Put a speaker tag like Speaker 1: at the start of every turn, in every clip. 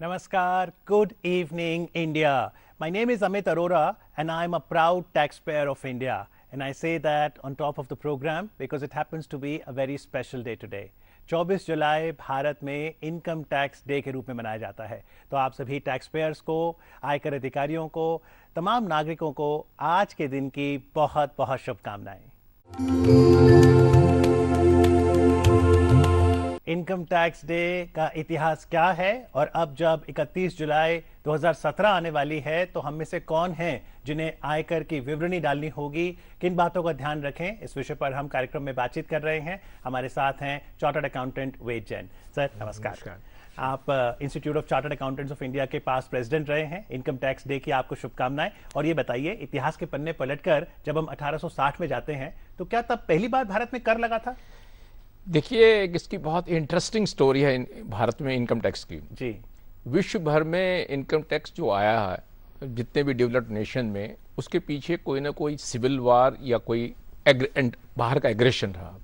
Speaker 1: Namaskar, good evening, India. My name is Amit Arora and I am a proud taxpayer of India. And I say that on top of the program because it happens to be a very special day today. 24 जुलाई भारत में income tax day के रूप में मनाया जाता है। तो आप सभी टैक्स पेयर्स को, आयकर अधिकारियों को, तमाम नागरिकों को आज के दिन की बहुत बहुत शुभकामनाएं। इनकम टैक्स डे का इतिहास क्या है और अब जब 31 जुलाई 2017 आने वाली है तो हम में से कौन हैं जिन्हें आयकर की विवरणी डालनी होगी, किन बातों का ध्यान रखें, इस विषय पर हम कार्यक्रम में बातचीत कर रहे हैं। हमारे साथ हैं चार्टर्ड अकाउंटेंट वेद जैन। सर नमस्कार। आप institute of chartered accountants of India के पास प्रेसिडेंट रहे हैं। इनकम टैक्स डे की आपको शुभकामनाएं। और ये बताइए, इतिहास के पन्ने पलटकर जब हम 1860 में जाते हैं तो क्या तब पहली बार भारत में कर लगा था?
Speaker 2: देखिए, इसकी बहुत इंटरेस्टिंग स्टोरी है भारत में इनकम टैक्स की।
Speaker 1: जी,
Speaker 2: विश्व भर में इनकम टैक्स जो आया है जितने भी डेवलप्ड नेशन में, उसके पीछे कोई ना कोई सिविल वार या कोई बाहर का एग्रेशन रहा।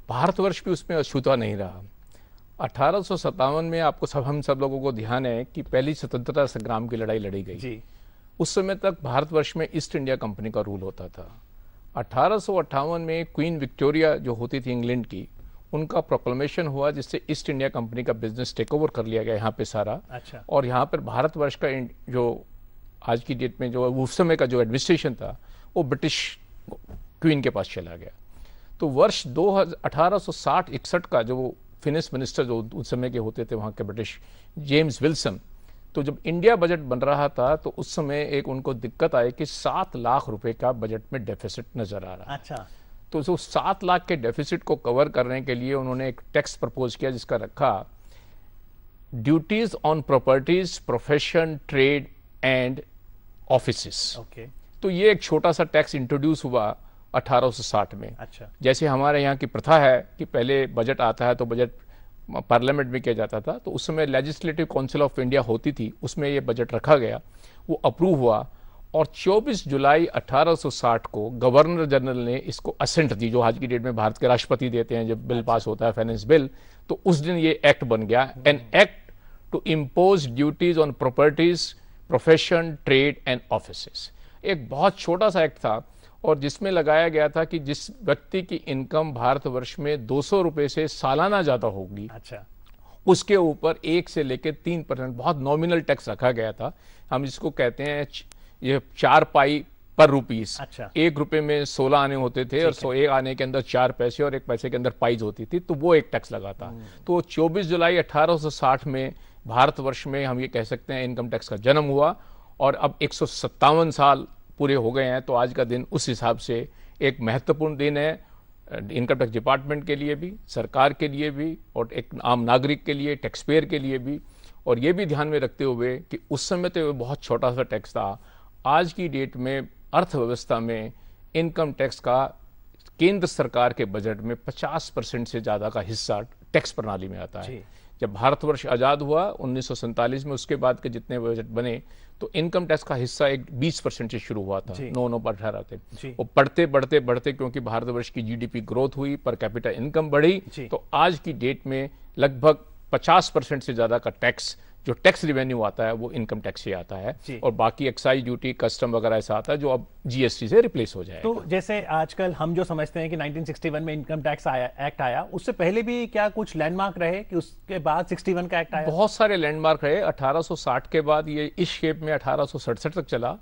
Speaker 2: भारतवर्ष भी उसमें अछूता नहीं रहा। 1857 में आपको हम सब लोगों को ध्यान है कि पहली स्वतंत्रता संग्राम की लड़ाई लड़ी गई।
Speaker 1: जी,
Speaker 2: उस समय तक भारतवर्ष में ईस्ट इंडिया कंपनी का रूल होता था। 1858 में क्वीन विक्टोरिया जो होती थी इंग्लैंड की, उनका प्रोक्लेमेशन हुआ जिससे ईस्ट इंडिया कंपनी का बिजनेस टेक ओवर कर लिया गया यहाँ पे सारा।
Speaker 1: अच्छा। और
Speaker 2: यहाँ पर भारतवर्ष का जो आज की डेट में जो उस समय का जो एडमिनिस्ट्रेशन था वो ब्रिटिश क्वीन के पास चला गया। तो वर्ष 1860-61 का जो फिनेंस मिनिस्टर जो उस समय के होते थे वहाँ के ब्रिटिश, जेम्स विल्सन, तो जब इंडिया बजट बन रहा था तो उस समय एक उनको दिक्कत आई कि 7 लाख रुपए का बजट में डेफिसिट नजर आ रहा है।
Speaker 1: अच्छा।
Speaker 2: तो जो 7 लाख के डेफिसिट को कवर करने के लिए उन्होंने एक टैक्स प्रपोज किया जिसका रखा duties on properties, profession, trade and offices.
Speaker 1: Okay.
Speaker 2: तो ये एक छोटा सा टैक्स इंट्रोड्यूस हुआ 1860 में।
Speaker 1: अच्छा।
Speaker 2: जैसे हमारे यहाँ की प्रथा है कि पहले बजट आता है तो बजट पार्लियामेंट में किया जाता था, तो उस समय लेजिस्लेटिव काउंसिल ऑफ इंडिया होती थी, उसमें ये बजट रखा गया, वो अप्रूव हुआ और 24 जुलाई 1860 को गवर्नर जनरल ने इसको असेंट दी, जो आज की डेट में भारत के राष्ट्रपति देते हैं जब बिल पास होता है, फाइनेंस बिल। तो उस दिन ये एक्ट बन गया, an act to impose duties on properties, profession, trade and offices. एक बहुत छोटा सा एक्ट था और जिसमें लगाया गया था कि जिस व्यक्ति की इनकम भारतवर्ष में 200 रुपए से सालाना ज्यादा होगी, अच्छा, उसके ऊपर 1 से लेकर 3% बहुत नॉमिनल टैक्स रखा गया था। हम इसको कहते हैं ये 4 पाई पर रुपीस।
Speaker 1: अच्छा।
Speaker 2: 1 रुपए में 16 आने होते थे और 1 आने के अंदर 4 पैसे और 1 पैसे के अंदर पाइज होती थी, तो वो एक टैक्स लगा था। तो 24 जुलाई 1860 में भारतवर्ष में हम ये कह सकते हैं इनकम टैक्स का जन्म हुआ और अब 157 साल पूरे हो गए हैं। तो आज का दिन उस हिसाब से एक महत्वपूर्ण दिन है इनकम टैक्स डिपार्टमेंट के लिए भी, सरकार के लिए भी और एक आम नागरिक के लिए, टैक्स पेयर के लिए भी। और ये भी ध्यान में रखते हुए कि उस समय तो बहुत छोटा सा टैक्स था, आज की डेट में अर्थव्यवस्था में इनकम टैक्स का केंद्र सरकार के बजट में 50% से ज्यादा का हिस्सा टैक्स प्रणाली में आता है। जब भारतवर्ष आजाद हुआ 1947 में, उसके बाद के जितने बजट बने तो इनकम टैक्स का हिस्सा एक 20% से शुरू हुआ था, 9 पर 18 थे। और बढ़ते बढ़ते बढ़ते क्योंकि भारतवर्ष की जीडीपी ग्रोथ हुई, पर कैपिटा इनकम बढ़ी, तो आज की डेट में लगभग 50% से ज्यादा का टैक्स, जो टैक्स रिवेन्यू आता है वो इनकम टैक्स से आता है और बाकी एक्साइज ड्यूटी, कस्टम वगैरह ऐसा आता है जो अब जीएसटी से रिप्लेस हो जाएगा।
Speaker 1: तो जैसे आजकल हम जो समझते हैं कि 1961 में इनकम टैक्स एक्ट आया, उससे पहले भी क्या कुछ लैंडमार्क रहे कि उसके बाद 61 का एक्ट आया?
Speaker 2: बहुत सारे लैंडमार्क रहे। 1860 के बाद ये इस शेप में 1867 तक चला।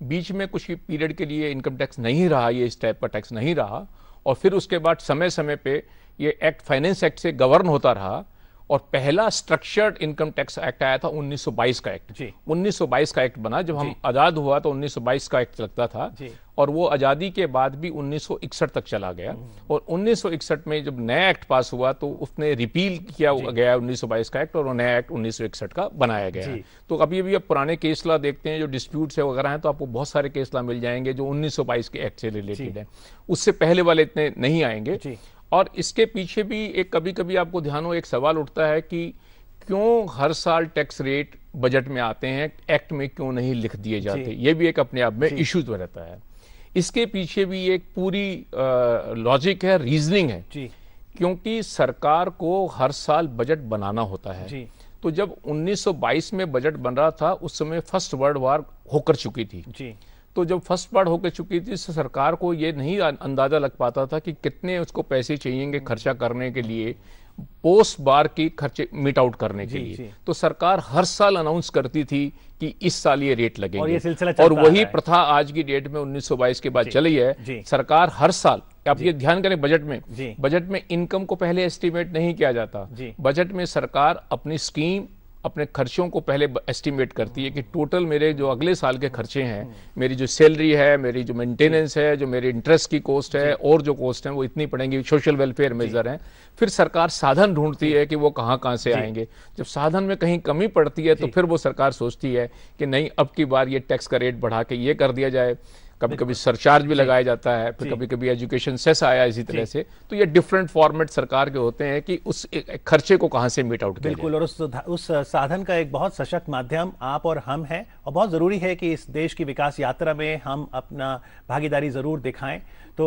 Speaker 2: बीच में कुछ पीरियड के लिए इनकम टैक्स नहीं रहा, ये इस टाइप का टैक्स नहीं रहा। और फिर उसके बाद समय समय पे ये एक्ट फाइनेंस एक्ट से गवर्न होता रहा और पहला स्ट्रक्चर्ड इनकम टैक्स एक्ट आया था 1922 का एक्ट। 1922 का एक्ट बना, जब हम आजाद हुआ तो 1922 का एक्ट लगता था और वो आजादी के बाद भी 1961 तक चला गया। और 1961 में जब नया एक्ट पास हुआ तो उसने रिपील किया गया 1922 का एक्ट और वो नया एक्ट 1961 का बनाया गया। तो अभी अभी आप पुराने केस ला देखते हैं जो डिस्प्यूट्स है वगैरह हैं, तो आपको बहुत सारे केस ला मिल जाएंगे जो 1922 के एक्ट से रिलेटेड है, उससे पहले वाले इतने नहीं आएंगे। और इसके पीछे भी एक कभी कभी आपको ध्यान हो एक सवाल उठता है कि क्यों हर साल टैक्स रेट बजट में आते हैं, एक्ट में क्यों नहीं लिख दिए जाते? ये भी एक अपने आप में इश्यू रहता है। इसके पीछे भी एक पूरी लॉजिक है, रीजनिंग है, क्योंकि सरकार को हर साल बजट बनाना होता है। तो जब 1922 में बजट बन रहा था उस समय फर्स्ट वर्ल्ड वॉर होकर चुकी थी
Speaker 1: जी।
Speaker 2: तो जब फर्स्ट वर्ल्ड होकर चुकी थी तो सरकार को ये नहीं अंदाजा लग पाता था कि कितने उसको पैसे चाहिएंगे खर्चा करने के लिए, पोस्ट बार की खर्चे मीट आउट करने के लिए। तो सरकार हर साल अनाउंस करती थी कि इस साल ये रेट लगेंगे,
Speaker 1: और ये सिलसिला
Speaker 2: और
Speaker 1: चलता
Speaker 2: वही
Speaker 1: है।
Speaker 2: प्रथा आज की डेट में 1922 के बाद चली
Speaker 1: जी।
Speaker 2: है। सरकार हर साल, आप ये ध्यान करें,
Speaker 1: जी।
Speaker 2: बजट में इनकम को पहले एस्टिमेट नहीं किया जाता।
Speaker 1: जी।
Speaker 2: बजट में सरकार अपनी स्कीम, अपने खर्चों को पहले एस्टिमेट करती है कि टोटल मेरे जो अगले साल के खर्चे हैं, मेरी जो सैलरी है, मेरी जो मेंटेनेंस है, जो मेरी इंटरेस्ट की कॉस्ट है और जो कॉस्ट है वो इतनी पड़ेंगी, सोशल वेलफेयर मेजर हैं। फिर सरकार साधन ढूंढती है कि वो कहाँ से आएंगे। जब साधन में कहीं कमी पड़ती है तो फिर वो सरकार सोचती है कि नहीं, अब की बार ये टैक्स का रेट बढ़ा के ये कर दिया जाए। कभी कभी सरचार्ज भी लगाया जाता है, फिर कभी कभी एजुकेशन सेस आया इसी तरह से। तो ये डिफरेंट फॉर्मेट सरकार के होते हैं कि उस खर्चे को कहां से मीट आउट किया जाए।
Speaker 1: बिल्कुल, और उस साधन का एक बहुत सशक्त माध्यम आप और हम हैं, और बहुत जरूरी है कि इस देश की विकास यात्रा में हम अपना भागीदारी जरूर दिखाएं। तो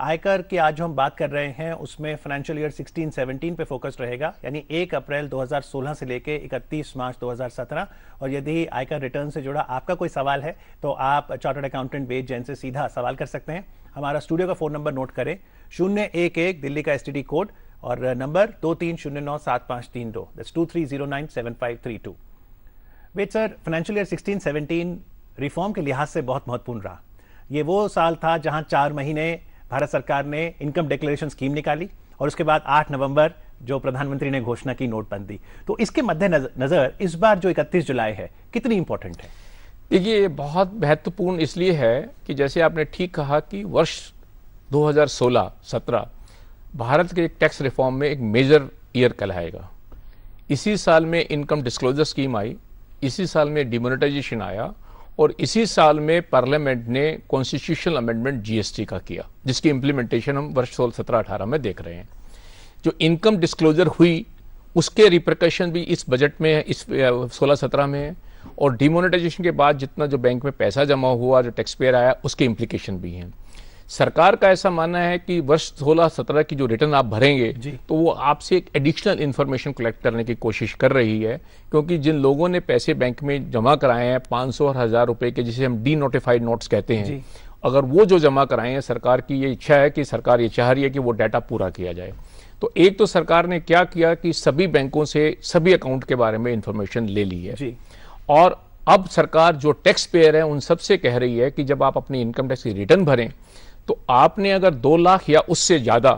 Speaker 1: आयकर की आज जो हम बात कर रहे हैं उसमें फाइनेंशियल ईयर 16-17 पे फोकस रहेगा, यानी 1 अप्रैल 2016 से लेके 31 मार्च 2017। और यदि आयकर रिटर्न से जुड़ा आपका कोई सवाल है तो आप चार्टर्ड अकाउंटेंट वेद जैन से सीधा सवाल कर सकते हैं। हमारा स्टूडियो का फोन नंबर नोट करें, 011 दिल्ली का STD कोड, और number 23097532, that's 23097532। Ved sir, financial year 16-17 reform के लिहाज से बहुत महत्वपूर्ण रहा। ये वो साल था जहां 4 महीने भारत सरकार ने इनकम डिक्लेरेशन स्कीम निकाली, और उसके बाद 8 नवंबर जो प्रधानमंत्री ने घोषणा की नोटबंदी। तो इसके मद्देनजर इस बार जो 31 जुलाई है कितनी इंपॉर्टेंट है?
Speaker 2: देखिए, ये बहुत महत्वपूर्ण इसलिए है कि जैसे आपने ठीक कहा कि वर्ष 2016-17 भारत के एक टैक्स रिफॉर्म में एक मेजर ईयर कहलाएगा। इसी साल में इनकम डिस्क्लोजर स्कीम आई, इसी साल में डिमोनेटाइजेशन आया, और इसी साल में पार्लियामेंट ने कॉन्स्टिट्यूशनल अमेंडमेंट GST का किया, जिसकी इंप्लीमेंटेशन हम वर्ष 16-17-18 में देख रहे हैं। जो इनकम डिस्क्लोजर हुई उसके रिप्रकशन भी इस बजट में है, इस 16-17 में है, और डिमोनेटाइजेशन के बाद जितना जो बैंक में पैसा जमा हुआ, जो टैक्स पेयर आया, उसके इंप्लीकेशन भी हैं। सरकार का ऐसा मानना है कि वर्ष 16-17 की जो रिटर्न आप भरेंगे तो वो आपसे एक एडिशनल इंफॉर्मेशन कलेक्ट करने की कोशिश कर रही है, क्योंकि जिन लोगों ने पैसे बैंक में जमा कराए हैं 500 और 1000 रुपए के, जिसे हम डी नोटिफाइड नोट्स कहते हैं, अगर वो जो जमा कराए हैं, सरकार की ये इच्छा है कि सरकार ये चाह रही है कि वो डाटा पूरा किया जाए। तो एक तो सरकार ने क्या किया कि सभी बैंकों से सभी अकाउंट के बारे में इंफॉर्मेशन ले ली है, और अब सरकार जो टैक्स पेयर है उन सबसे कह रही है कि जब आप अपनी इनकम टैक्स की रिटर्न भरें तो आपने अगर 2 लाख या उससे ज्यादा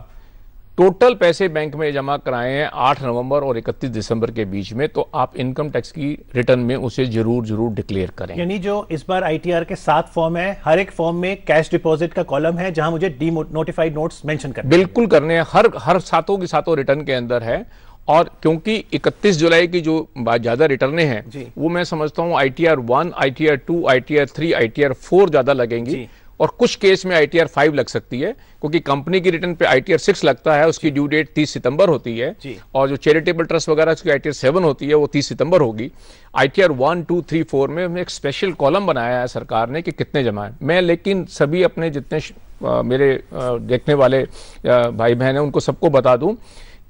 Speaker 2: टोटल पैसे बैंक में जमा कराए हैं 8 नवंबर और 31 दिसंबर के बीच में, तो आप इनकम टैक्स की रिटर्न में उसे जरूर डिक्लेयर करें।
Speaker 1: यानी जो इस बार ITR के 7 फॉर्म है, हर एक फॉर्म में कैश डिपॉजिट का कॉलम है जहां मुझे डी नोटिफाइड नोट्स मेंशन करने,
Speaker 2: बिल्कुल करने हैं, हर सातों की सातों रिटर्न के अंदर है। और क्योंकि 31 जुलाई की जो ज्यादा रिटर्ने हैं वो मैं समझता हूं ITR 1, ITR 2, ITR 3, ITR 4 ज्यादा लगेंगी, और कुछ केस में ITR 5 लग सकती है, क्योंकि कंपनी की रिटर्न पे ITR 6 लगता है, उसकी ड्यू डेट 30 सितंबर होती है, और जो चैरिटेबल ट्रस्ट वगैरह उसकी ITR 7 होती है, वो 30 सितंबर होगी। ITR 1, 2, 3, 4 में एक स्पेशल कॉलम बनाया है सरकार ने कि कितने जमा है। मैं लेकिन सभी अपने जितने मेरे देखने वाले भाई बहन हैं उनको सबको बता दूं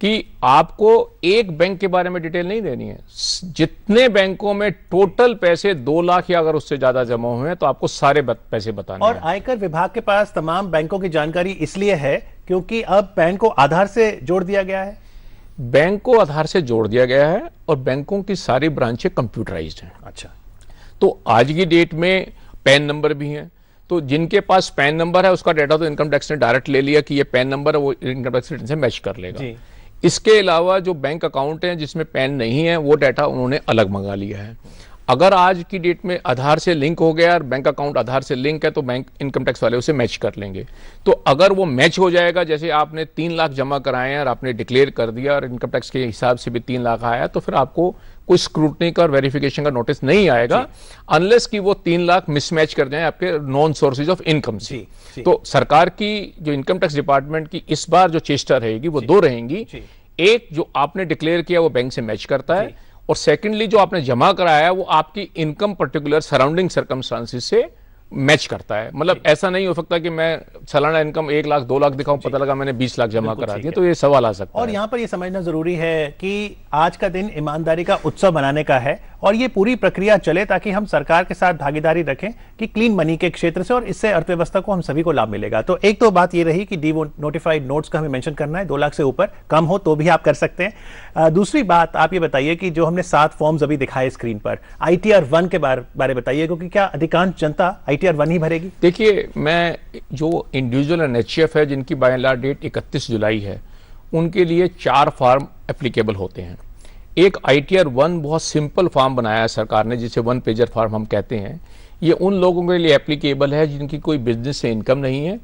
Speaker 2: कि आपको एक बैंक के बारे में डिटेल नहीं देनी है, जितने बैंकों में टोटल पैसे 2 लाख या अगर उससे ज्यादा जमा हुए हैं तो आपको सारे पैसे बताने
Speaker 1: और आयकर विभाग के पास तमाम बैंकों की जानकारी इसलिए है क्योंकि अब पैन को आधार से जोड़ दिया गया है।
Speaker 2: बैंक को आधार से जोड़ दिया गया है और बैंकों की सारी ब्रांचें कंप्यूटराइज्ड हैं।
Speaker 1: अच्छा,
Speaker 2: तो आज की डेट में पैन नंबर भी हैं, तो जिनके पास पैन नंबर है उसका डाटा तो इनकम टैक्स ने डायरेक्ट ले लिया कि ये पैन नंबर है, वो इनकम टैक्स रिटर्न से मैच कर लेगा। इसके अलावा जो बैंक अकाउंट हैं जिसमें पैन नहीं है वो डाटा उन्होंने अलग मंगा लिया है। अगर आज की डेट में आधार से लिंक हो गया और बैंक अकाउंट आधार से लिंक है तो बैंक इनकम टैक्स वाले उसे मैच कर लेंगे। तो अगर वो मैच हो जाएगा, जैसे आपने 3 लाख जमा कराए हैं और आपने डिक्लेयर कर दिया और इनकम टैक्स के हिसाब से भी 3 लाख आया, तो फिर आपको कोई स्क्रूटनी का और वेरिफिकेशन का नोटिस नहीं आएगा, अनलेस कि वो 3 लाख मिसमैच कर जाए आपके नॉन सोर्सेज ऑफ इनकम से। तो सरकार की जो इनकम टैक्स डिपार्टमेंट की इस बार जो चेष्टा रहेगी वो 2 रहेंगी। एक, जो आपने डिक्लेयर किया वो बैंक से मैच करता है, और सेकेंडली जो आपने जमा कराया है वो आपकी इनकम पर्टिकुलर सराउंडिंग सर्कमस्टांसेस से मैच करता है। मतलब ऐसा नहीं हो सकता कि मैं सालाना इनकम 1 लाख 2 लाख दिखाऊं, पता लगा मैंने 20 लाख जमा करा दिया, तो ये सवाल आ सकता है।
Speaker 1: और यहाँ पर ये समझना जरूरी है कि आज का दिन ईमानदारी का उत्सव मनाने का है और ये पूरी प्रक्रिया चले ताकि हम सरकार के साथ भागीदारी रखें कि क्लीन मनी के क्षेत्र से, और इससे अर्थव्यवस्था को हम सभी को लाभ मिलेगा। तो एक तो बात ये रही कि डी नोटिफाइड नोट्स का हमें मेंशन करना है, 2 लाख से ऊपर, कम हो तो भी आप कर सकते हैं। दूसरी बात आप ये बताइए कि जो हमने 7 फॉर्म्स अभी दिखाए स्क्रीन पर, ITR 1 के बारे बताइए, क्योंकि क्या अधिकांश जनता ITR 1 ही भरेगी?
Speaker 2: देखिए, मैं जो इंडिविजुअल एंड HF है जिनकी बाय एंड लार्ज डेट 31 जुलाई है, उनके लिए 4 फॉर्म एप्लीकेबल होते हैं। एक ITR 1 बहुत सिंपल फॉर्म बनाया है सरकार ने, जिसे 1 पेजर फॉर्म हम कहते हैं। ये उन लोगों के लिए एप्लीकेबल है जिनकी कोई बिजनेस से इनकम नहीं है,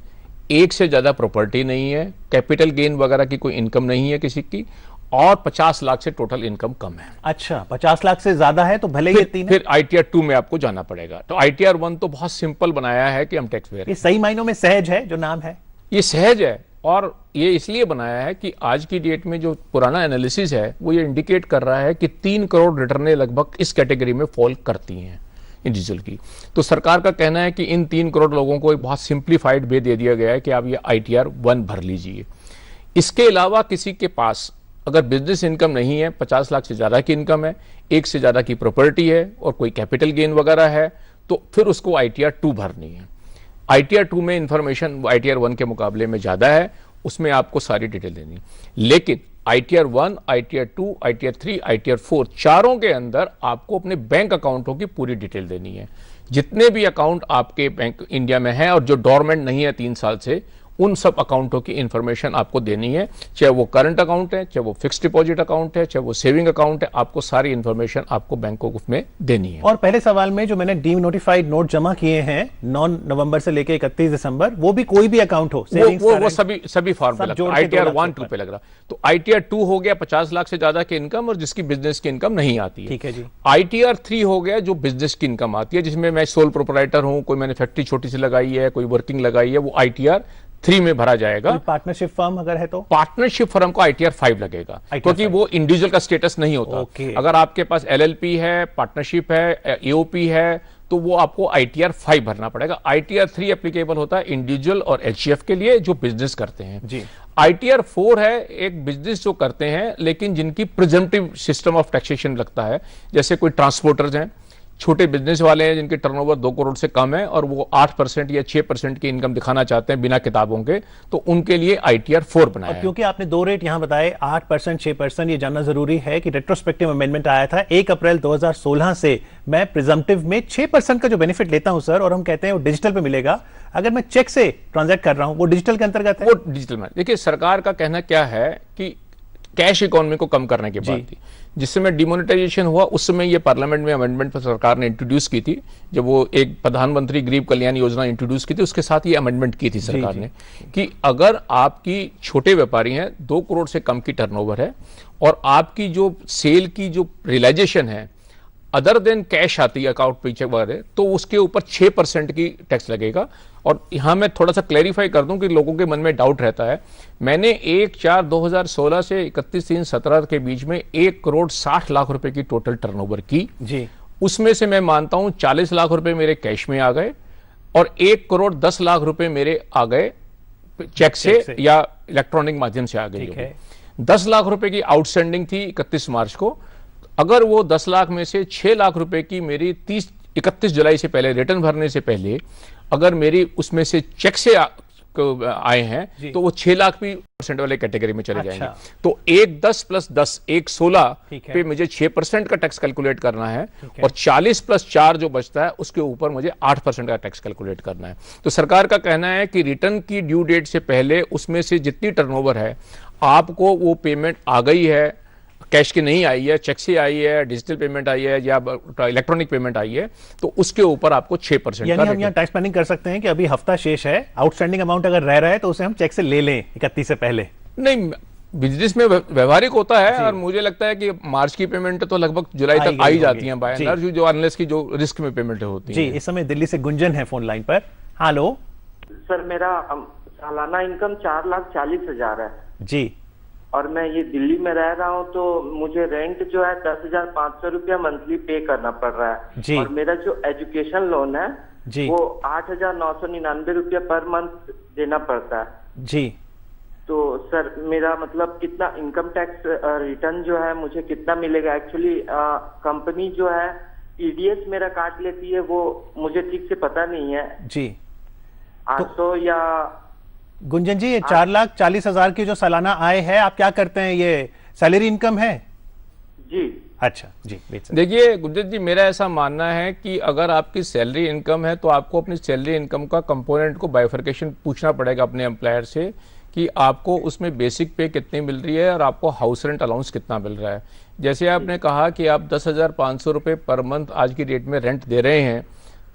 Speaker 2: एक से ज्यादा प्रॉपर्टी नहीं है, कैपिटल गेन वगैरह की कोई इनकम नहीं है किसी की, और 50 लाख से टोटल इनकम कम है।
Speaker 1: अच्छा, 50 लाख से ज्यादा है तो भले ये 3
Speaker 2: फिर ITR 2 में आपको जाना पड़ेगा। तो ITR 1 तो बहुत सिंपल बनाया है कि हम टैक्स पेयर।
Speaker 1: ये सही मायनों में सहज है जो नाम है,
Speaker 2: ये सहज है, और ये इसलिए बनाया है कि आज की डेट में जो पुराना एनालिसिस है वो ये इंडिकेट कर रहा है कि 3 करोड़ रिटर्नें लगभग इस कैटेगरी में फॉल करती हैं इंडिविजुअल की। तो सरकार का कहना है कि इन 3 करोड़ लोगों को एक बहुत सिंप्लीफाइड वे दे दिया गया है कि आप ये ITR 1 भर लीजिए। इसके अलावा किसी के पास अगर बिजनेस इनकम नहीं है, 50 लाख से ज्यादा की इनकम है, एक से ज्यादा की प्रॉपर्टी है और कोई कैपिटल गेन वगैरह है, तो फिर उसको ITR 2 भरनी है। ITR 2 में इंफॉर्मेशन ITR 1 के मुकाबले में ज्यादा है, उसमें आपको सारी डिटेल देनी। लेकिन ITR 1, ITR 2, ITR 3, ITR 4 चारों के अंदर आपको अपने बैंक अकाउंटों की पूरी डिटेल देनी है। जितने भी अकाउंट आपके बैंक इंडिया में है और जो डोरमेंट नहीं है 3 साल से, उन सब अकाउंटों की इंफॉर्मेशन आपको देनी है, चाहे वो करंट अकाउंट है, चाहे वो फिक्स्ड डिपॉजिट अकाउंट है, चाहे वो सेविंग अकाउंट है, आपको सारी इंफॉर्मेशन आपको बैंकों में देनी है।
Speaker 1: और पहले सवाल में जो मैंने डी नोटिफाइड नोट जमा किए हैं 9 नवंबर से लेकर 31 दिसंबर, वो भी कोई भी अकाउंट हो,
Speaker 2: वो सभी फॉर्म पे लगता है। ITR 1, 2 पे लग रहा। तो ITR 2 हो गया 50 लाख से ज्यादा की इनकम और जिसकी बिजनेस की इनकम नहीं आती है।
Speaker 1: ठीक है जी।
Speaker 2: ITR 3 हो गया जो बिजनेस की इनकम आती है, जिसमें मैं सोल प्रोप्राइटर हूं, कोई मैंने फैक्ट्री छोटी सी लगाई है, कोई वर्किंग लगाई है, वो ITR 3 में भरा जाएगा।
Speaker 1: पार्टनरशिप फर्म अगर है तो
Speaker 2: पार्टनरशिप फर्म को ITR 5 लगेगा, क्योंकि वो इंडिविजुअल का स्टेटस नहीं होता। अगर आपके पास LLP है, पार्टनरशिप है, AOP है, तो वो आपको ITR 5 भरना पड़ेगा। ITR 3 एप्लीकेबल होता है इंडिविजुअल और HF के लिए जो बिजनेस करते हैं जी। ITR 4 है एक बिजनेस जो करते हैं लेकिन जिनकी प्रिजम्पटिव सिस्टम ऑफ टैक्सेशन लगता है, जैसे कोई ट्रांसपोर्टर्स हैं, छोटे बिजनेस वाले हैं जिनके टर्नओवर 2 करोड़ से कम है और वो 8% या 6% की इनकम दिखाना चाहते हैं बिना किताबों के, तो उनके लिए ITR 4 बनाया है।
Speaker 1: क्योंकि आपने 2 रेट यहां बताए, 8%, 6%, ये जानना जरूरी है कि रेट्रोस्पेक्टिव अमेंडमेंट आया था 1 अप्रैल 2016 से। मैं प्रिजम्पटिव में 6% का जो बेनिफिट लेता हूं सर, और हम कहते हैं वो डिजिटल पे मिलेगा, अगर मैं चेक से ट्रांजैक्ट कर रहा हूं वो डिजिटल के अंतर्गत है।
Speaker 2: वो डिजिटल में देखिए सरकार का कहना क्या है कि कैश इकोनॉमी को कम करने की बात थी। जिस समय डिमोनेटाइजेशन हुआ उस समय ये पार्लियामेंट में अमेंडमेंट पर सरकार ने इंट्रोड्यूस की थी, जब वो एक प्रधानमंत्री गरीब कल्याण योजना इंट्रोड्यूस की थी, उसके साथ ये अमेंडमेंट की थी सरकार ने कि अगर आपकी छोटे व्यापारी हैं, 2 करोड़ से कम की टर्नओवर है और आपकी जो सेल की जो रियलाइजेशन है अदर देन कैश आती है अकाउंट पीछे वगैरह, तो उसके ऊपर 6% की टैक्स लगेगा। और यहां मैं थोड़ा सा क्लैरिफाई कर दूं कि लोगों के मन में डाउट रहता है। मैंने 1/4/2016 से 31/3/17 के बीच में 1 करोड़ 60 लाख रुपए की टोटल टर्नओवर की जी। उसमें से मैं मानता हूं 40 लाख रुपए मेरे कैश में आ गए और 1 करोड़ 10 लाख रुपए मेरे आ गए चेक से या इलेक्ट्रॉनिक माध्यम से आ गई। 10 लाख रुपए की आउटस्टैंडिंग थी 31 मार्च को। अगर वो 10 लाख में से 6 लाख रुपए की मेरी 31 जुलाई से पहले रिटर्न भरने से पहले अगर मेरी उसमें से चेक से आए हैं तो वो 6 लाख भी % वाले कैटेगरी में चले जाएंगे। तो 1/10 + 10 1/16 पे मुझे 6% का टैक्स कैलकुलेट करना है और 40 + 4 जो बचता है उसके ऊपर मुझे 8% का टैक्स कैलकुलेट करना है। तो सरकार का कहना है कि रिटर्न की ड्यू डेट से पहले उसमें से जितनी टर्नओवर है आपको वो पेमेंट आ गई है, कैश की नहीं आई है, चेक से आई है, डिजिटल पेमेंट आई है या इलेक्ट्रॉनिक पेमेंट आई है, तो उसके ऊपर आपको 6%
Speaker 1: यानी हम यहाँ टैक्स प्लानिंग कर सकते हैं कि अभी हफ्ता शेष है, आउटस्टैंडिंग अमाउंट अगर रह रहा है तो उसे हम चेक से ले लें 31 से पहले।
Speaker 2: नहीं, बिजनेस में व्यवहारिक होता है और मुझे लगता है कि मार्च की पेमेंट तो लगभग जुलाई तक आई जाती है बाय एंड लार्ज, जो अनलेस की जो रिस्क में पेमेंट होती है।
Speaker 1: जी, इस समय दिल्ली से गुंजन है फोन लाइन पर। हेलो
Speaker 3: सर, मेरा सालाना इनकम 4,40,000 है
Speaker 1: जी,
Speaker 3: और मैं ये दिल्ली में रह रहा हूँ, तो मुझे रेंट जो है 10,500 रुपया मंथली पे करना पड़ रहा है। और मेरा जो एजुकेशन लोन है
Speaker 1: जी।
Speaker 3: वो 8,999 रुपया पर मंथ देना पड़ता है।
Speaker 1: जी।
Speaker 3: तो सर मेरा मतलब कितना इनकम टैक्स रिटर्न जो है मुझे कितना मिलेगा? एक्चुअली कंपनी जो है टीडीएस मेरा काट लेती है, वो मुझे ठीक से पता नहीं है।
Speaker 1: जी।
Speaker 3: 800 या
Speaker 1: गुंजन जी, ये 4,40,000 की जो सालाना आय है, आप क्या करते हैं? ये सैलरी इनकम है?
Speaker 3: जी।
Speaker 1: अच्छा जी।
Speaker 2: देखिए गुरजीत जी, मेरा ऐसा मानना है कि अगर आपकी सैलरी इनकम है तो आपको अपनी सैलरी इनकम का कंपोनेंट को बाइफर्केशन पूछना पड़ेगा अपने एम्प्लॉयर से कि आपको उसमें बेसिक पे कितनी मिल रही है और आपको हाउस रेंट अलाउंस कितना मिल रहा है। जैसे आपने कहा कि आप 10,500 रुपये पर मंथ आज की डेट में रेंट दे रहे हैं,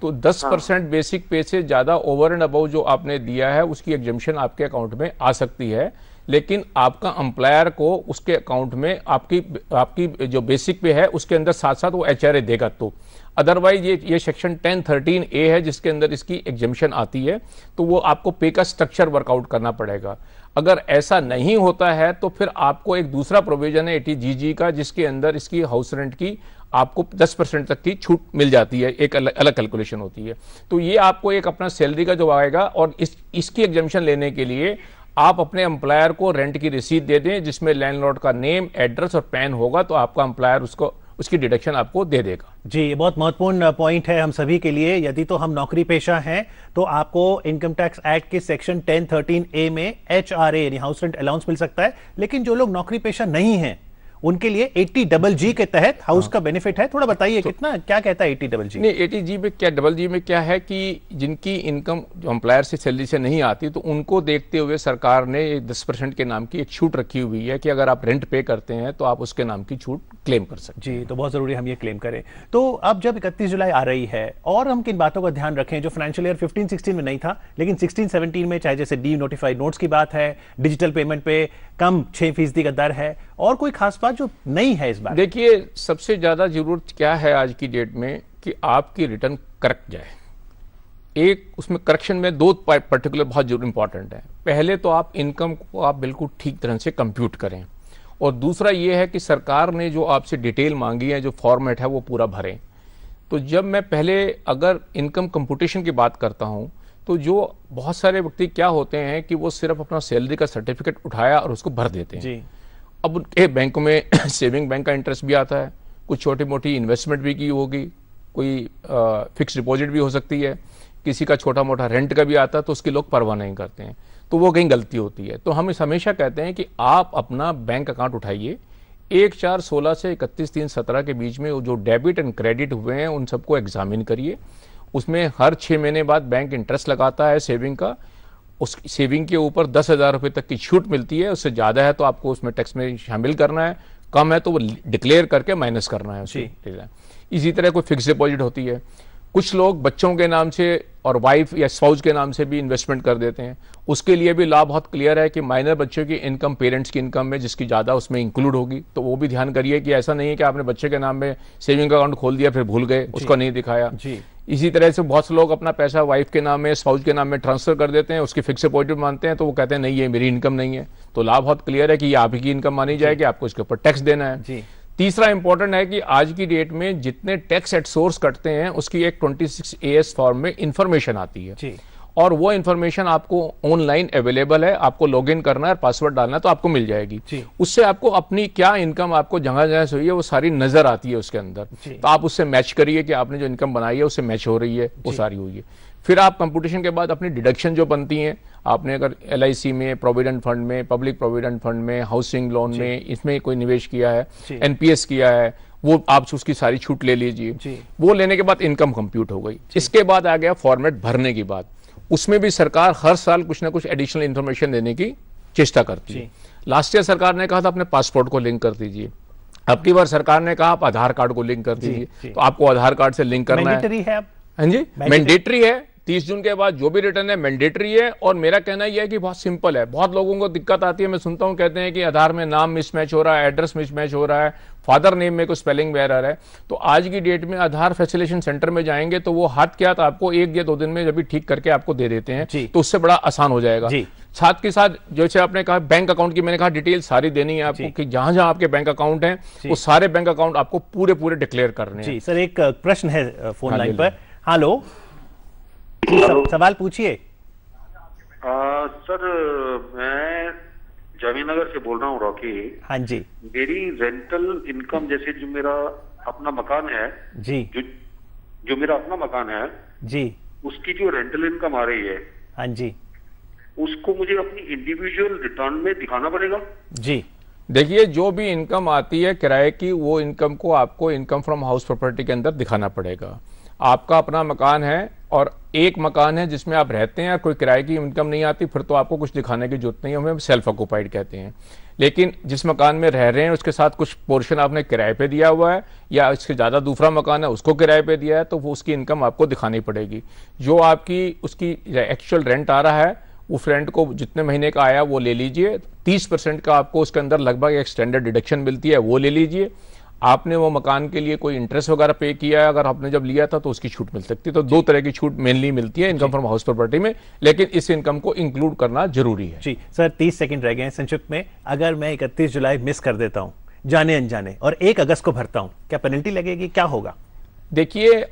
Speaker 2: तो 10% बेसिक पे से ज़्यादा ओवर एंड अबव जो आपने दिया है उसकी एग्जम्पशन आपके अकाउंट में आ सकती है, लेकिन आपका एम्प्लॉयर को उसके अकाउंट में आपकी जो बेसिक पे है उसके अंदर साथ साथ वो एचआरए देगा। तो अदरवाइज ये सेक्शन 1013A है जिसके अंदर इसकी एग्जम्पशन आती है, तो वो आपको पे का स्ट्रक्चर वर्कआउट करना पड़ेगा। अगर ऐसा नहीं होता है तो फिर आपको एक दूसरा प्रोविजन है 80GG का, जिसके अंदर इसकी हाउस रेंट की आपको 10% तक की छूट मिल जाती है, एक अलग कैलकुलेशन होती है। तो ये आपको एक अपना सैलरी का जो आएगा, और इसकी एग्जम्पशन लेने के लिए आप अपने एम्प्लॉयर को रेंट की रसीद दे दें जिसमें लैंडलॉर्ड का नेम, एड्रेस और पैन होगा, तो आपका एम्प्लॉयर उसकी डिडक्शन आपको दे देगा।
Speaker 1: जी, ये बहुत महत्वपूर्ण पॉइंट है हम सभी के लिए। यदि तो हम नौकरी पेशा हैं तो आपको इनकम टैक्स एक्ट के सेक्शन 1013A में HRA यानी हाउस रेंट अलाउंस मिल सकता है, लेकिन जो लोग नौकरी पेशा नहीं हैं उनके लिए 80GG के तहत हाउस का बेनिफिट है। थोड़ा बताइए कितना, क्या कहता है 80GG?
Speaker 2: नहीं, 80G में क्या, डबल जी में क्या है कि जिनकी इनकम जो एम्प्लॉयर से सैलरी से नहीं आती, तो उनको देखते हुए सरकार ने 10% के नाम की एक छूट रखी हुई है कि अगर आप रेंट पे करते हैं तो आप उसके नाम की छूट क्लेम कर सकते हैं।
Speaker 1: जी, तो बहुत जरूरी हम ये क्लेम करें। तो अब जब 31 जुलाई आ रही है, और हम किन बातों का ध्यान रखें जो फाइनेंशियल ईयर 15-16 में नहीं था, लेकिन 16-17 में, चाहे जैसे डी नोटिफाइड नोट्स की बात है, डिजिटल पेमेंट पे कम 6% का दर है, और कोई खास बात जो नहीं है इस बार?
Speaker 2: देखिए, सबसे ज्यादा जरूरत क्या है आज की डेट में कि आपकी रिटर्न करेक्ट जाए। एक उसमें करेक्शन में दो पर्टिकुलर बहुत जरूर इंपॉर्टेंट है। पहले तो आप इनकम को आप बिल्कुल ठीक तरह से कंप्यूट करें, और दूसरा ये है कि सरकार ने जो आपसे डिटेल मांगी है, जो फॉर्मेट है, वो पूरा भरें। तो जब मैं पहले अगर इनकम कंप्यूटेशन की बात करता हूं, तो जो बहुत सारे व्यक्ति क्या होते हैं कि वो सिर्फ अपना सैलरी का सर्टिफिकेट उठाया और उसको भर देते हैं।
Speaker 1: जी।
Speaker 2: अब उनके बैंक में सेविंग बैंक का इंटरेस्ट भी आता है, कुछ छोटी मोटी इन्वेस्टमेंट भी की होगी, कोई फिक्स डिपॉजिट भी हो सकती है, किसी का छोटा मोटा रेंट का भी आता है, तो उसकी लोग परवाह नहीं करते हैं, तो वो कहीं गलती होती है। तो हम इस हमेशा कहते हैं कि आप अपना बैंक अकाउंट उठाइए, 1/4/16 से 31/3/17 के बीच में जो डेबिट एंड क्रेडिट हुए हैं उन सबको एग्जामिन करिए। उसमें हर 6 महीने बाद बैंक इंटरेस्ट लगाता है सेविंग का, उस सेविंग के ऊपर 10,000 रुपये तक की छूट मिलती है। उससे ज़्यादा है तो आपको उसमें टैक्स में शामिल करना है, कम है तो वो डिक्लेयर करके माइनस करना है उसे। इसी तरह कोई फिक्स डिपॉजिट होती है, कुछ लोग बच्चों के नाम से और वाइफ या स्पाउस के नाम से भी इन्वेस्टमेंट कर देते हैं, उसके लिए भी लाभ बहुत क्लियर है कि माइनर बच्चों की इनकम पेरेंट्स की इनकम में जिसकी ज़्यादा उसमें इंक्लूड होगी, तो वो भी ध्यान करिए कि ऐसा नहीं है कि आपने बच्चे के नाम में सेविंग अकाउंट खोल दिया फिर भूल गए, उसको नहीं दिखाया। इसी तरह से बहुत से लोग अपना पैसा वाइफ के नाम में, स्पाउस के नाम में ट्रांसफर कर देते हैं, उसकी फिक्स डिपॉजिट मानते हैं, तो वो कहते हैं नहीं ये मेरी इनकम नहीं है। तो लाभ बहुत क्लियर है कि ये आप ही की इनकम मानी जाएगी, आपको इसके ऊपर टैक्स देना है। तीसरा इंपॉर्टेंट है कि आज की डेट में जितने टैक्स एट सोर्स कटते हैं उसकी एक 26AS फॉर्म में इंफॉर्मेशन आती है जी। और वो इंफॉर्मेशन आपको ऑनलाइन अवेलेबल है, आपको लॉगिन करना है, पासवर्ड डालना है तो आपको मिल जाएगी। उससे आपको अपनी क्या इनकम आपको जहां जहां से हुई है वो सारी नजर आती है उसके अंदर, तो आप उससे मैच करिए कि आपने जो इनकम बनाई है उससे मैच हो रही है, वो सारी हुई है। फिर आप कंप्यूटेशन के बाद अपनी डिडक्शन जो बनती हैं, आपने अगर LIC में, प्रोविडेंट फंड में, पब्लिक प्रोविडेंट फंड में, हाउसिंग लोन में, इसमें कोई निवेश किया है, NPS किया है, वो आप उसकी सारी छूट ले लीजिए। वो लेने के बाद इनकम कंप्यूट हो गई। इसके बाद आ गया फॉर्मेट भरने की बात। उसमें भी सरकार हर साल कुछ ना कुछ एडिशनल इंफॉर्मेशन देने की चेष्टा करती है। लास्ट ईयर सरकार ने कहा था अपने पासपोर्ट को लिंक कर दीजिए, अब की बार सरकार ने कहा आप आधार कार्ड को लिंक कर दीजिए, तो आपको आधार कार्ड से लिंक करना है। हाँ जी, मैंडेटरी है। 30 जून के बाद जो भी रिटर्न है मैंडेटरी है। और मेरा कहना यह है कि बहुत सिंपल है। बहुत लोगों को दिक्कत आती है, मैं सुनता हूं, कहते हैं कि आधार में नाम मिसमैच हो रहा है, एड्रेस मिसमैच हो रहा है, फादर नेम में कोई स्पेलिंग एरर है। तो आज की डेट में आधार फैसिलिटेशन सेंटर में जाएंगे तो वो हाथ क्या तो आपको 1 या 2 दिन में जब भी ठीक करके आपको दे देते हैं, तो उससे बड़ा आसान हो जाएगा। साथ के साथ जैसे आपने कहा बैंक अकाउंट की, मैंने कहा डिटेल सारी देनी है आपको कि जहां जहां आपके बैंक अकाउंट हैं वो सारे बैंक अकाउंट आपको पूरे डिक्लेयर करने हैं।
Speaker 1: सर, एक प्रश्न है फोन लाइन पर। हेलो जी सवाल पूछिए।
Speaker 4: सर मैं जामीनगर से बोल रहा हूँ, रॉकी।
Speaker 1: हाँ जी।
Speaker 4: मेरी रेंटल इनकम, जैसे जो मेरा अपना मकान है
Speaker 1: जी,
Speaker 4: जो मेरा अपना मकान है
Speaker 1: जी,
Speaker 4: उसकी जो रेंटल इनकम आ रही है,
Speaker 1: हाँ जी,
Speaker 4: उसको मुझे अपनी इंडिविजुअल रिटर्न में दिखाना पड़ेगा?
Speaker 2: जी देखिए, जो भी इनकम आती है किराए की, वो इनकम को आपको इनकम फ्रॉम हाउस प्रॉपर्टी के अंदर दिखाना पड़ेगा। आपका अपना मकान है और एक मकान है जिसमें आप रहते हैं और कोई किराए की इनकम नहीं आती, फिर तो आपको कुछ दिखाने की जरूरत नहीं है, हमें सेल्फ ऑक्यूपाइड कहते हैं। लेकिन जिस मकान में रह रहे हैं उसके साथ कुछ पोर्शन आपने किराए पे दिया हुआ है या इससे ज़्यादा दूसरा मकान है उसको किराए पे दिया है, तो वो उसकी इनकम आपको दिखानी पड़ेगी। जो आपकी उसकी एक्चुअल रेंट आ रहा है, उस रेंट को जितने महीने का आया वो ले लीजिए। 30% का आपको उसके अंदर लगभग एक स्टैंडर्ड डिडक्शन मिलती है, वो ले लीजिए। आपने वो मकान के लिए कोई इंटरेस्ट वगैरह पे किया है, अगर आपने जब लिया था तो उसकी छूट मिल सकती है। तो 2 तरह की छूट मेनली मिलती है इनकम फ्रॉम हाउस प्रॉपर्टी में, लेकिन इस इनकम को इंक्लूड करना जरूरी है।
Speaker 1: जी सर, 30 सेकंड रह गए हैं संक्षिप्त में। अगर मैं 31 जुलाई मिस कर देता हूं जाने अनजाने और 1 अगस्त को भरता हूं, क्या पेनल्टी लगेगी, क्या होगा?
Speaker 2: देखिए,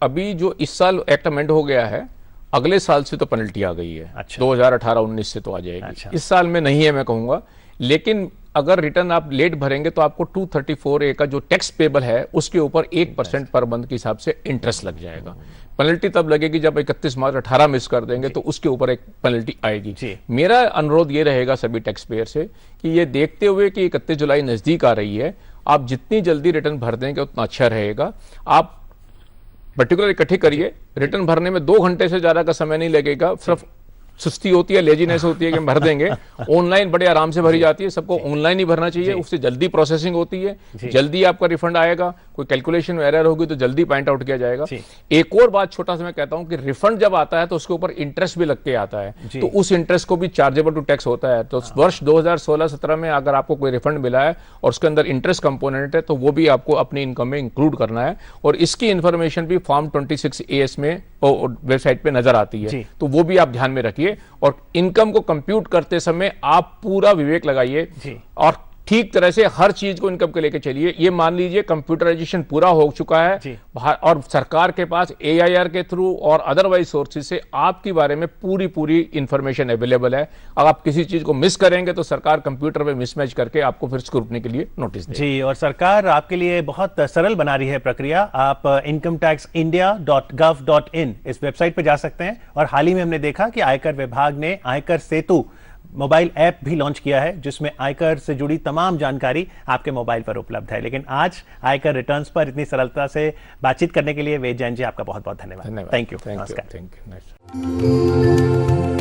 Speaker 2: अभी जो इस साल एक्ट अमेंड हो गया है, अगले साल से तो पेनल्टी आ गई है।
Speaker 1: अच्छा।
Speaker 2: 2018-19 से तो आ जाएगी।
Speaker 1: अच्छा।
Speaker 2: इस साल में नहीं है मैं कहूंगा, लेकिन अगर रिटर्न आप लेट भरेंगे तो आपको 234A का जो टैक्स पेबल है उसके ऊपर 1% पर मंथ के हिसाब से इंटरेस्ट लग जाएगा। पेनल्टी तब लगेगी जब 31 मार्च 18 मिस कर देंगे तो उसके ऊपर एक पेनल्टी आएगी। मेरा अनुरोध ये रहेगा सभी टैक्स पेयर से कि ये देखते हुए कि 31 जुलाई नजदीक आ रही है, आप जितनी जल्दी रिटर्न भर देंगे उतना अच्छा रहेगा। आप पर्टिकुलर इकट्ठी करिए, रिटर्न भरने में 2 घंटे से ज्यादा का समय नहीं लगेगा। सिर्फ सुस्ती होती है, लेजीनेस होती है कि हम भर देंगे। ऑनलाइन बड़े आराम से भरी जाती है, सबको ऑनलाइन ही भरना चाहिए, उससे जल्दी प्रोसेसिंग होती है, जल्दी आपका रिफंड आएगा। कोई कैलकुलेशन में एरर होगी तो जल्दी पॉइंट आउट किया जाएगा। एक और बात छोटा सा मैं कहता हूं कि रिफंड जब आता है तो उसके ऊपर इंटरेस्ट भी लग के आता है, तो उस इंटरेस्ट को भी चार्जेबल टू टैक्स होता है। तो वर्ष 2016-17 में अगर आपको कोई रिफंड मिला है और उसके अंदर इंटरेस्ट कंपोनेंट है तो वो भी आपको अपनी इनकम में इंक्लूड करना है, और इसकी इंफॉर्मेशन भी फॉर्म 26AS में वेबसाइट पे नजर आती है, तो वो भी आप ध्यान में रखिए। और इनकम को कंप्यूट करते समय आप पूरा विवेक लगाइए और ठीक तरह से हर चीज को इनकम के लेके चलिए। ये मान लीजिए कंप्यूटराइजेशन पूरा हो चुका है और सरकार के पास AIR के थ्रू और अदरवाइज सोर्सेज से आपके बारे में पूरी इंफॉर्मेशन अवेलेबल है। अगर आप किसी चीज को मिस करेंगे तो सरकार कंप्यूटर में मिसमैच करके आपको फिर स्क्रूटनी के लिए नोटिस देगी।
Speaker 1: जी, और सरकार आपके लिए बहुत सरल बना रही है प्रक्रिया। आप incometaxindia.gov.in इस वेबसाइट पर जा सकते हैं, और हाल ही में हमने देखा कि आयकर विभाग ने आयकर सेतु मोबाइल ऐप भी लॉन्च किया है, जिसमें आयकर से जुड़ी तमाम जानकारी आपके मोबाइल पर उपलब्ध है। लेकिन आज आयकर रिटर्न्स पर इतनी सरलता से बातचीत करने के लिए वेद जैन जी, आपका बहुत बहुत धन्यवाद। Thank you.
Speaker 2: Thank you.